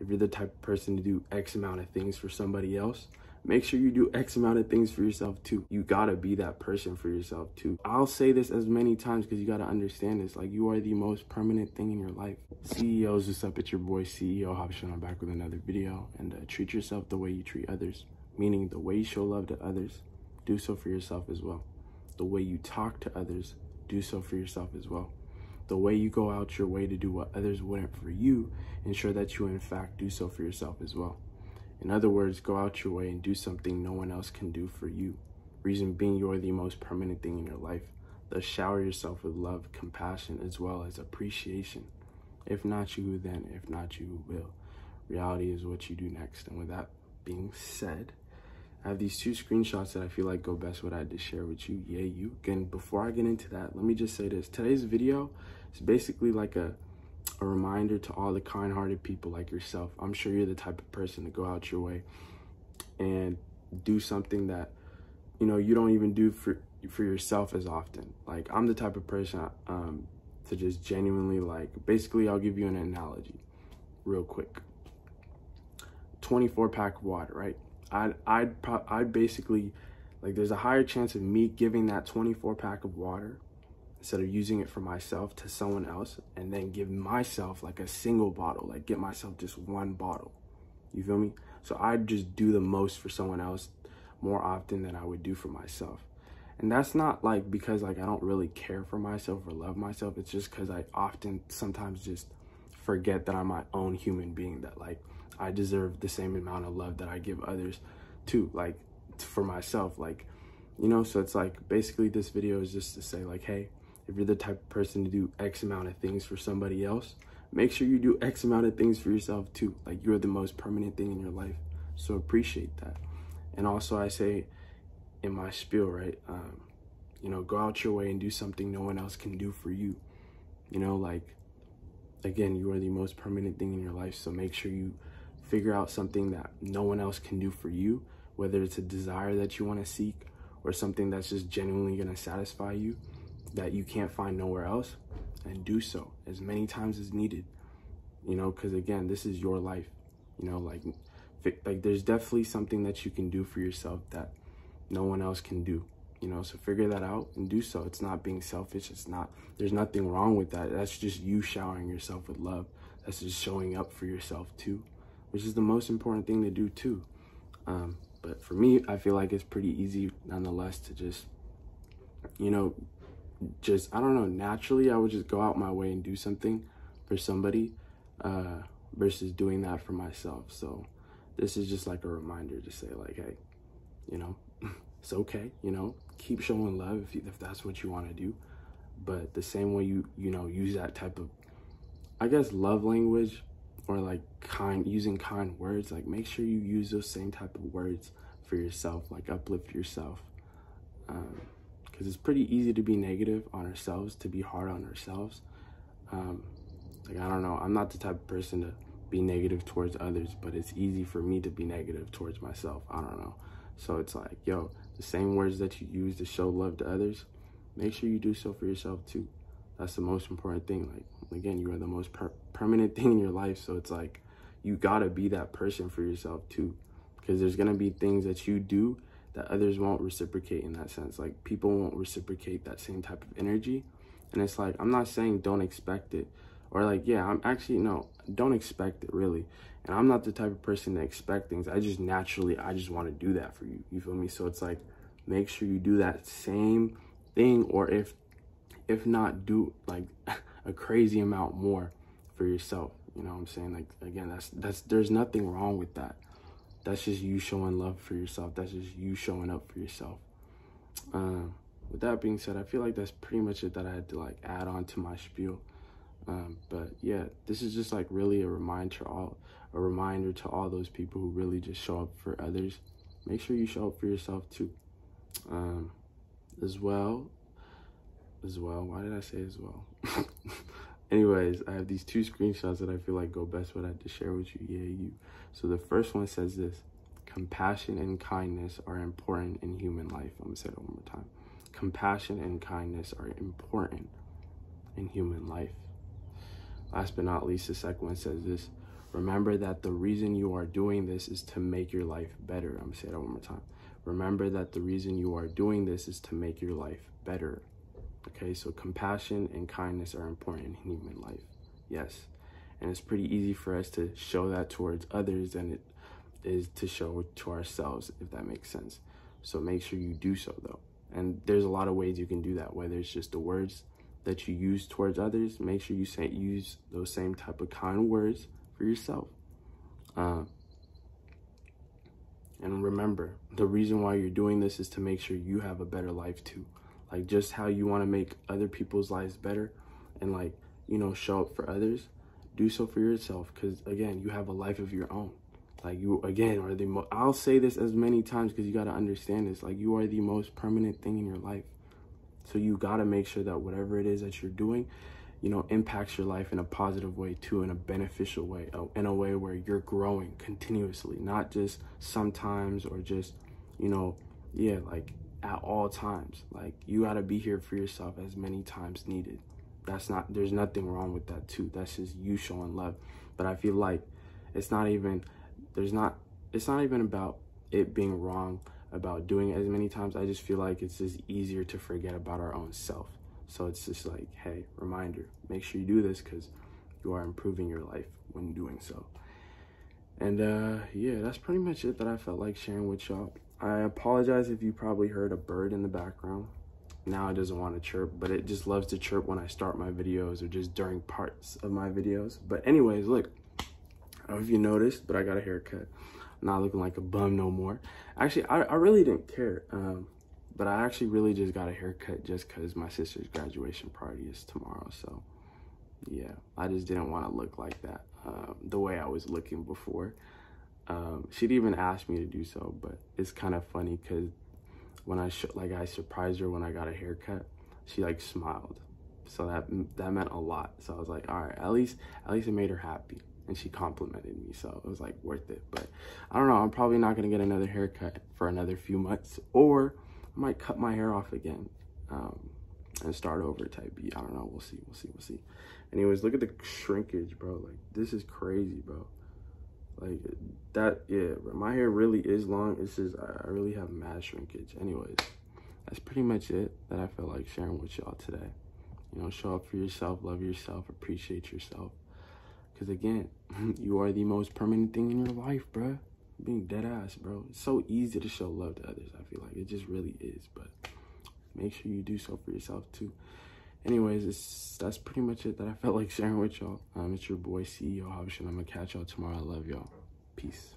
if you're the type of person to do X amount of things for somebody else, make sure you do X amount of things for yourself too. You gotta be that person for yourself too. I'll say this as many times because you gotta understand this. Like, you are the most permanent thing in your life. CEOs, what's up? It's your boy CEO Hopshon. I'm back with another video. And treat yourself the way you treat others. Meaning the way you show love to others, do so for yourself as well. The way you talk to others, do so for yourself as well. The way you go out your way to do what others wouldn't for you, ensure that you in fact do so for yourself as well. In other words, go out your way and do something no one else can do for you. Reason being, you are the most permanent thing in your life. Thus, shower yourself with love, compassion, as well as appreciation. If not you, then if not you, who will. Reality is what you do next. And with that being said, I have these two screenshots that I feel like go best what I had to share with you. Yeah, you. Again, before I get into that, let me just say this. Today's video is basically like a reminder to all the kind-hearted people like yourself. I'm sure you're the type of person to go out your way and do something that, you know, you don't even do for yourself as often. Like, I'm the type of person to just genuinely, like, basically, I'll give you an analogy real quick. 24-pack of water, right? I'd basically, like, there's a higher chance of me giving that 24-pack of water instead of using it for myself to someone else, and then give myself like a single bottle, like get myself just one bottle. You feel me? So I'd just do the most for someone else more often than I would do for myself. And that's not like because like I don't really care for myself or love myself. It's just because I often sometimes just forget that I'm my own human being, that like I deserve the same amount of love that I give others too, like for myself, like, you know. So it's like basically this video is just to say like, hey, if you're the type of person to do X amount of things for somebody else, make sure you do X amount of things for yourself too. Like, you're the most permanent thing in your life. So appreciate that. And also I say in my spiel, right, you know, go out your way and do something no one else can do for you. You know, like, again, you are the most permanent thing in your life. So make sure you figure out something that no one else can do for you, whether it's a desire that you want to seek or something that's just genuinely going to satisfy you, that you can't find nowhere else, and do so as many times as needed, you know, because again, this is your life, you know, like there's definitely something that you can do for yourself that no one else can do, you know. So figure that out and do so. It's not being selfish. It's not, there's nothing wrong with that. That's just you showering yourself with love. That's just showing up for yourself too, which is the most important thing to do too. But for me, I feel like it's pretty easy nonetheless to just, you know, I don't know, naturally I would just go out my way and do something for somebody versus doing that for myself. So this is just like a reminder to say like, hey, you know, it's okay, you know, keep showing love if that's what you want to do. But the same way you know, use that type of, I guess, love language or like using kind words, like make sure you use those same type of words for yourself, like uplift yourself. Because it's pretty easy to be negative on ourselves, to be hard on ourselves. Like, I don't know, I'm not the type of person to be negative towards others, but it's easy for me to be negative towards myself. I don't know. So it's like, yo, the same words that you use to show love to others, make sure you do so for yourself too. That's the most important thing. Like, again, you are the most permanent thing in your life. So it's like, you gotta be that person for yourself too. Because there's gonna be things that you do that others won't reciprocate in that sense. Like, people won't reciprocate that same type of energy. And it's like, I'm not saying don't expect it. Or like, yeah, I'm actually, no, don't expect it really. And I'm not the type of person to expect things. I just naturally, I just want to do that for you. You feel me? So it's like, make sure you do that same thing, or if not, do like a crazy amount more for yourself. You know what I'm saying? Like, again, that's there's nothing wrong with that. That's just you showing love for yourself. That's just you showing up for yourself. With that being said, I feel like that's pretty much it that I had to like add on to my spiel. But yeah, this is just like really a reminder to all those people who really just show up for others. Make sure you show up for yourself too. As well, why did I say as well? Anyways, I have these two screenshots that I feel like go best what I had to share with you. Yeah, you. So the first one says this: compassion and kindness are important in human life. I'm gonna say it one more time. Compassion and kindness are important in human life. Last but not least, the second one says this: Remember that the reason you are doing this is to make your life better. I'm gonna say that one more time. Remember that the reason you are doing this is to make your life better. Okay, so compassion and kindness are important in human life. Yes. And it's pretty easy for us to show that towards others than it is to show it to ourselves, if that makes sense. So make sure you do so, though. And there's a lot of ways you can do that, whether it's just the words that you use towards others. Make sure you use those same type of kind words for yourself. And remember, the reason why you're doing this is to make sure you have a better life too. Like, just how you want to make other people's lives better and, like, you know, show up for others, do so for yourself. Because again, you have a life of your own. Like, you, again, are the I'll say this as many times because you got to understand this. Like, you are the most permanent thing in your life. So you got to make sure that whatever it is that you're doing, you know, impacts your life in a positive way too, in a beneficial way, in a way where you're growing continuously, not just sometimes or just, you know, yeah, like at all times. Like, you got to be here for yourself as many times needed. There's nothing wrong with that too. That's just you showing love. But I feel like it's not even about it being wrong about doing it as many times. I just feel like it's just easier to forget about our own self. So it's just like, hey, reminder, make sure you do this because you are improving your life when doing so. And yeah, that's pretty much it that I felt like sharing with y'all. I apologize if you probably heard a bird in the background. Now it doesn't want to chirp, but it just loves to chirp when I start my videos or just during parts of my videos. But anyways, look, I don't know if you noticed, but I got a haircut. I'm not looking like a bum no more. Actually, I really didn't care. But I actually really just got a haircut just because my sister's graduation party is tomorrow. So yeah, I just didn't want to look like that the way I was looking before. She'd even asked me to do so, but it's kind of funny because when I surprised her when I got a haircut, she like smiled. So that meant a lot. So I was like, all right, at least it made her happy. And she complimented me, so it was like worth it. But I don't know, I'm probably not gonna get another haircut for another few months, or I might cut my hair off again and start over type beat. I don't know, we'll see. Anyways, look at the shrinkage, bro. Like, this is crazy, bro. Like that, yeah, my hair really is long. It's just I really have mad shrinkage. Anyways, that's pretty much it that I felt like sharing with y'all today. You know, show up for yourself, love yourself, appreciate yourself. Because again, you are the most permanent thing in your life, bro. Being dead ass, bro. It's so easy to show love to others. I feel like it just really is. But make sure you do so for yourself too. Anyways, that's pretty much it that I felt like sharing with y'all. It's your boy CEO Habshin. I'm gonna catch y'all tomorrow. I love y'all. Peace.